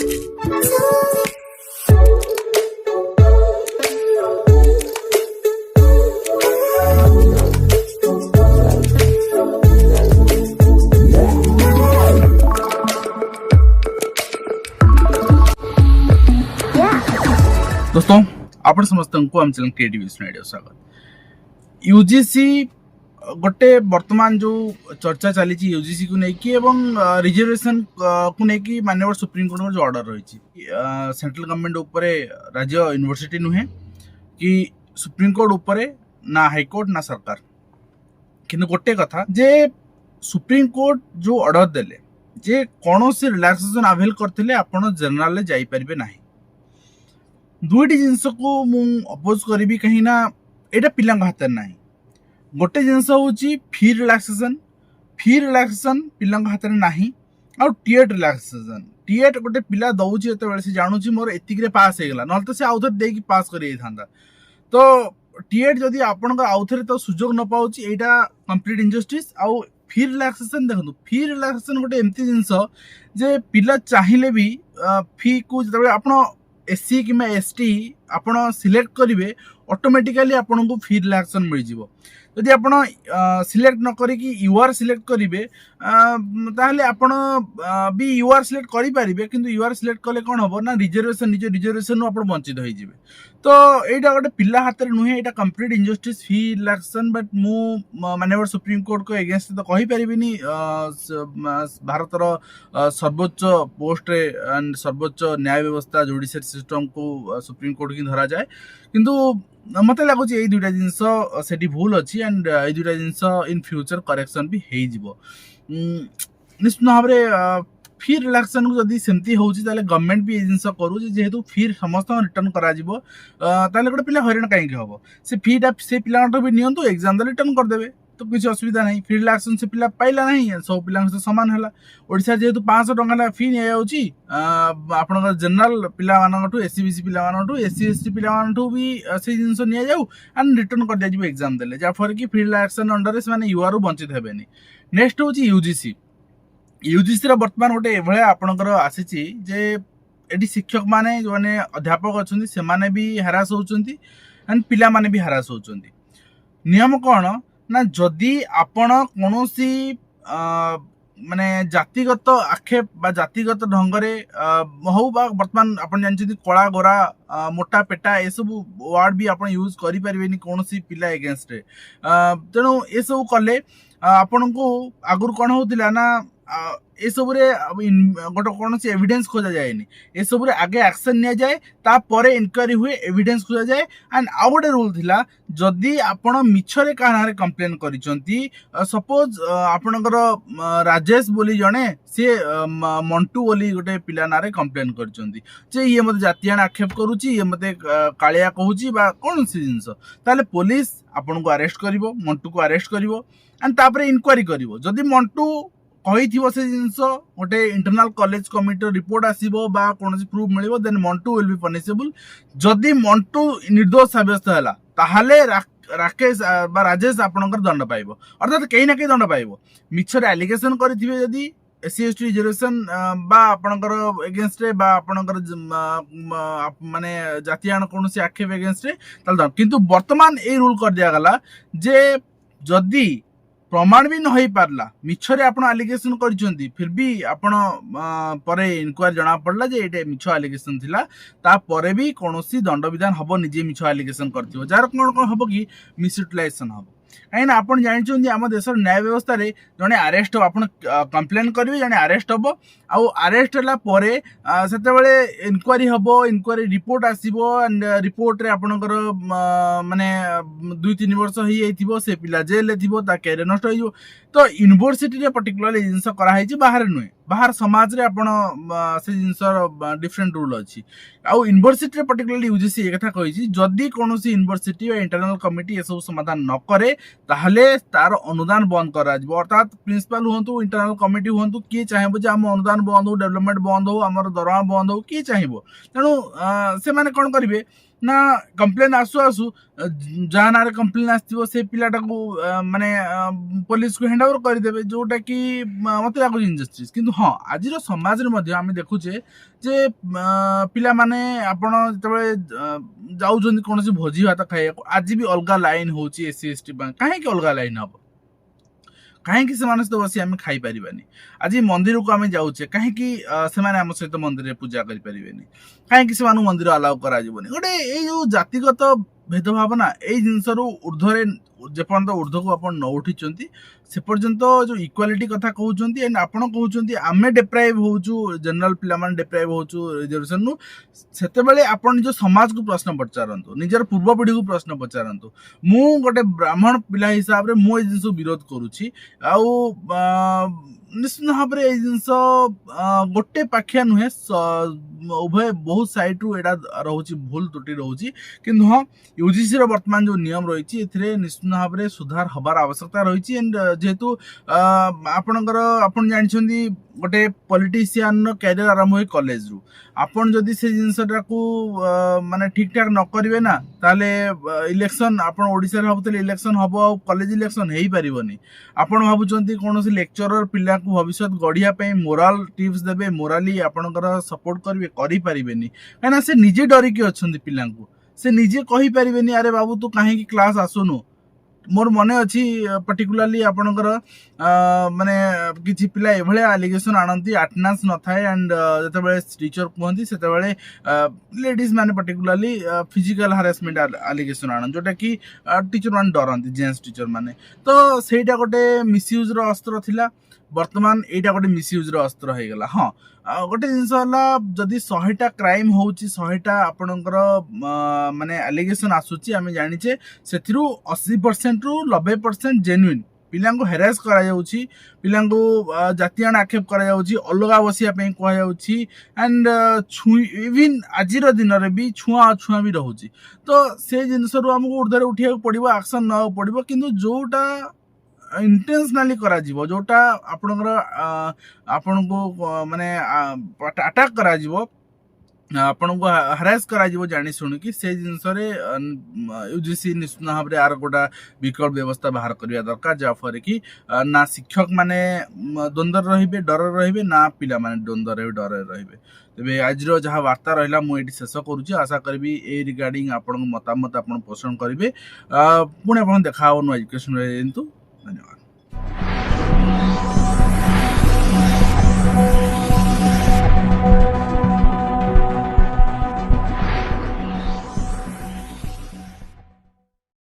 दोस्तों आपण समस्त को आम चैनल क्रिएटिव स्वागत। यूजीसी गोटे वर्तमान जो चर्चा चली यूजीसी को लेकिन रिजर्वेशन को लेकिन माननीय सुप्रीम कोर्ट जो ऑर्डर रही सेंट्रल गवर्नमेंट उपर राज्य यूनिवर्सिटी नुहे कि सुप्रीम कोर्ट उपर ना हाईकोर्ट ना सरकार किंतु गोटे कथा जे सुप्रीम कोर्ट जो ऑर्डर देले जे कौन रिलैक्सेशन अवेल करते आपण जनरल जाई परिबे नाही। दुईटी जिनस को मु अपोज करी कहीं ना एटा पिला हाथ ना गोटे जिनस हूँ फी रिलैक्सेशन पिला हाथ ना आ टीएट रिलैक्सेशन टीएट गोटे पिला दौर जो से जानूँ मोर एतिक पास होगा ना तो से आउ थे देकी पास कर तो टीएट जदि आपण आउ थे तो सुजोग न पाऊँ यहाँ कंप्लीट इनजस्टिस आउ फी रिलैक्सेशन देखो फी रिलैक्सेशन गोटे एमती जिनस जे पिला चाहिए भी फी को जो आप एससी कि एसटी आपण सिलेक्ट करेंगे ऑटोमेटिकली आपन को फी रिलैक्सेशन मिल जाव। जदि आपण सिलेक्ट न करिकी यूआर सिलेक्ट करेंगे ताहले आपण भी यूआर सिलेक्ट करि परिबे किंतु यूआर सिलेक्ट कले कोन हबो ना रिजर्वेशन निज रिजर्वेशन आपण वंचित होई जिवे। तो एटा गोटे पिला हाथ रे नुहे एटा complete injustice fee relaxation but मु माननीय सुप्रीम कोर्ट को एगेंस्ट तो कहि परिबिनी भारत रो सर्वोच्च पोस्ट रे एंड सर्वोच्च न्याय व्यवस्था जुडिशियल सिस्टम को सुप्रीम कोर्ट की धरा जाए किंतु मत लगुच ये दुईटा जिनस से भूल अच्छी एंड ये दुईटा जिनस इन फ्यूचर करेक्शन भी हो निश्चित भाव में फी रिलैक्सेशन को जदि सेमती होउची ताले गवर्नमेंट भी जिनस करू जेहेतु फी समस्त रिटर्न करा जिवो ताले गोटे पिला हरिण कहीं हम से फीटा से पिला भी नियंतु एग्जाम दे रिटर्न करदेवे तो किसी असुविधा नहीं। फी रिलैक्सेशन से पिला पाइला नहीं सब पिला सामान है ओडिशा जेहेतु 500 टंका फी नि जाउची आपन जनरल पिला मानठू एससी बीसी पिला मानठू एससी एसटी पिला मानठू भी से जिनस नि जाऊ एंड रिटर्न कर दिया जिवो एग्जाम देले जा फर कि फी रिलैक्सेशन अंडर से माने यूआर वंचित हेबेनी। नेक्स्ट होची यूजीसी रा वर्तमान गोटे एभळा आपनकर आसीची जे एटी शिक्षक माने जो माने अध्यापक अछंती से माने भी हरास होचंती एंड पिला माने भी हरास होचंती। नियम कोन ना जदि आपण कोनोसी माने जातिगत आक्षेप बा जातिगत ढंगरे हो बा वर्तमान आपण जानछथि कला गोरा मोटा पेटा ए सब वर्ड भी आपण यूज करि परिबेनी कोनोसी पिला अगेंस्ट रे तेणु ए सब कले आपण को आगुर कोन होतिला ना ए सब गोटे कौन सी एविडेंस खोजा जाएनी ए सब आगे एक्शन नि जाए तापर इनक्वारी हुए एविडेंस खोजा जाए एंड आउ गोटे रूल थिला जदि आपण मिछरे कानारे कंप्लेन करिसंती सपोज आपणकर राजेश बोली जणे से मंटू बोली गोटे पिला नारे कंप्लेन करिसंती जे ये मते जातियान आक्षेप करूची ये मते कालिया कहूची बा कोन सी जिंस ताले पुलिस आपण को अरेस्ट करिवो मंटू को अरेस्ट करिवो एंड तापर इनक्वारी करिवो जदि मंटू कही से जिनस गोटे इंटरनल कॉलेज कमिटी रिपोर्ट आसीबो बा कोनसी प्रूफ मिलिबो then Mantu will be punishable. जदि मंटू निर्दोष साब्यस्त हैला ताहाले राकेश बा राजेश आपनकर दंड पाइबो अर्थात कहीं ना कहीं दंड पाइबो। मिछर एलिगेशन करथिबे जदि एससी एसटी रिजर्वेशन बा आपनकर एगेंस्ट रे बा आपनकर माने जातियान कोनसी आक्षेप एगेंस्ट रे ताल किंतु वर्तमान ए रूल कर दिया गला जे जदि प्रमाण भी न हो पारला मिछरे आपण एलिगेशन करिसंती फिर भी आपण परे इनक्वारी जना पड़ला जे एटे मिछ एलिगेशन थिला ता परे भी कोनोसी दंड विधान हबो निजे मिछ एलिगेशन करथिबो जार कोन हबो कि मिसयूटिलाइजेशन हबो कहीं ना आपण जानिछों आम देशर न्याय व्यवस्था रे जने अरेस्ट हो आपण कंप्लेन करिवे जने अरेस्ट हबो आउ अरेस्ट हला परे सेते बेले इनक्वारी हबो इनक्वारी रिपोर्ट आसीबो एंड रिपोर्ट रे आपनकर माने 2-3 वर्ष ही जाइथिबो से पिला जेल ले थिबो ता कैरियर नष्ट होइजो। तो यूनिवर्सिटी रे पर्टिकुलरली जिंस करा है बाहर नुहे बाहर समाज रे आपण से जिंसर डिफरेंट रूल अछि आउ यूनिवर्सिटी रे पर्टिकुलरली यूजीसी एक कथा कहिछि जदि कोनोसी यूनिवर्सिटी या इंटरनल कमिटी ए सब समाधान न करे ताहले तार अनुदान बंद करा जिवो अर्थात प्रिंसिपल हुंतु इंटरनल कमिटी हुंतु किए चाहेबो जे हम अनुदान बंद हो डेवलपमेंट बंद हो हमर दरमा बंद हो किए चाहेबो तेणु से माने कोन करिवे ना कंप्लेन आसु आसु जहाँ ना कंप्लेन आसो से पिलाटा को माने पुलिस को हैंड ओवर करदेवे जोटा कि मत लगुच इनजस्टिस किंतु हाँ आज समाज आम देखुचे जे पिला माने आपण जो जाऊँ कौन भोजी भात खाइबा आज भी अलग लाइन होची एससी एसटी कहीं अलग लाइन हम कहीं से बस आम खाई पारानी आज मंदिर को आम जाऊे कहीं से आम सहित मंदिर पूजा करें कहीं से मंदिर अलाउ कर गोटे यो जातिगत भेदभाव ना यही जिनस ऊर्धरे जेपर्यंत ऊर्ध्व को आप न उठी से पर्यंत जो इक्वालिटी कथा कहते एंड आपड़ कहते आम डेप्राइव होचु जनरल पिला डेप्राइव होचु रिजर्वेशन नु सेतेबेले आपण जो समाज को प्रश्न पचारतु निजर पूर्व पीढ़ी को प्रश्न पचारतु मु गोटे ब्राह्मण पिला हिसाब रे मु ए जिनस विरोध करुछि आउ निश्चित भाव में जिनस गोटे पाखिया नुहे उभय बहुत साइड रु एटा रोची भूल त्रुटि रोची किंतु हाँ यूजीसी रो वर्तमान जो नियम रही एथिरे निश्चित भाव में सुधार हबार आवश्यकता रही एंड जेहेतु आपणकर आपण जानछंदी गोटे पॉलिटिशियन रो कैरियर आरंभ होई कॉलेज रु आपण जदि से जिनसटा को माने ठीक ठाक न करिवे ना ताले इलेक्शन आपण ओडिसा रे भाबुतले इलेक्शन हबो कॉलेज इलेक्शन हेई परिबोनी आपण भाबुचंती कोनोसी लेक्चरर पिला को भविष्य गढ़िया पे मोराल टिप्स देबे मोराली आपणकर सपोर्ट करिवे करि परिबेनी काना से निजे डरी के अछंती पिला को से निजे कहि परिबेनी अरे बाबू तू काहे की क्लास आसुनु मोर मने अच्छी पर्टिकुलाली आपणकर माने किछि पिला एभले एलिगेशन आनंती अटेंडेंस न थाए एंड जतबेले टीचर कहंती सेतबेले लेडीज माने पर्टिकुलाली फिजिकल हरासमेंट एलिगेशन आनन जोटा कि टीचर मान डरंती जेंट्स टीचर माने तो सेटा गोटे मिसयूज रो अस्त्र थिला वर्तमान एटा गोटे मिसयूज रो अस्त्र हो गला हाँ गोटे जिनस जदि 100टा क्राइम होउची 100टा आपणकर माने एलिगेशन आसुची आमे जानिचे सेथिरु 80% रु 90% जेन्युइन पिला को हेरास करा जाउची पिला को जातियान आक्षेप करा जाउची अलगा बसिया पे कहा जाउची एंड इवन आजिर दिन रे भी छुआ भी रहउची तो से जिनस रु हमको ऊर्ध्व उठिया पड़िबो एक्शन न पड़िबो किंतु जोटा इंटेंशनली करा जीवो जोटा आपणकर आपण को माने अटैक करा जीवो आपण को हरास करा जीवो जानि सुनि कि से जिनस रे यूजीसी निश्चित भाव रे आर गोटा विकल्प व्यवस्था बाहर करिया दरकार जा फरे कि ना शिक्षक माने द्वंद्व रहिबे डर रहिबे ना पिला माने द्वंद्व रहिबे डर रहिबे तेबे आज रो जहा वार्ता रहिला मु एटी शेष करूची आशा करबी ए रिगार्डिंग आपण मतामत आपण पोषण करिवे पुणे आपण देखा नो एजुकेशन रे धन्यवाद।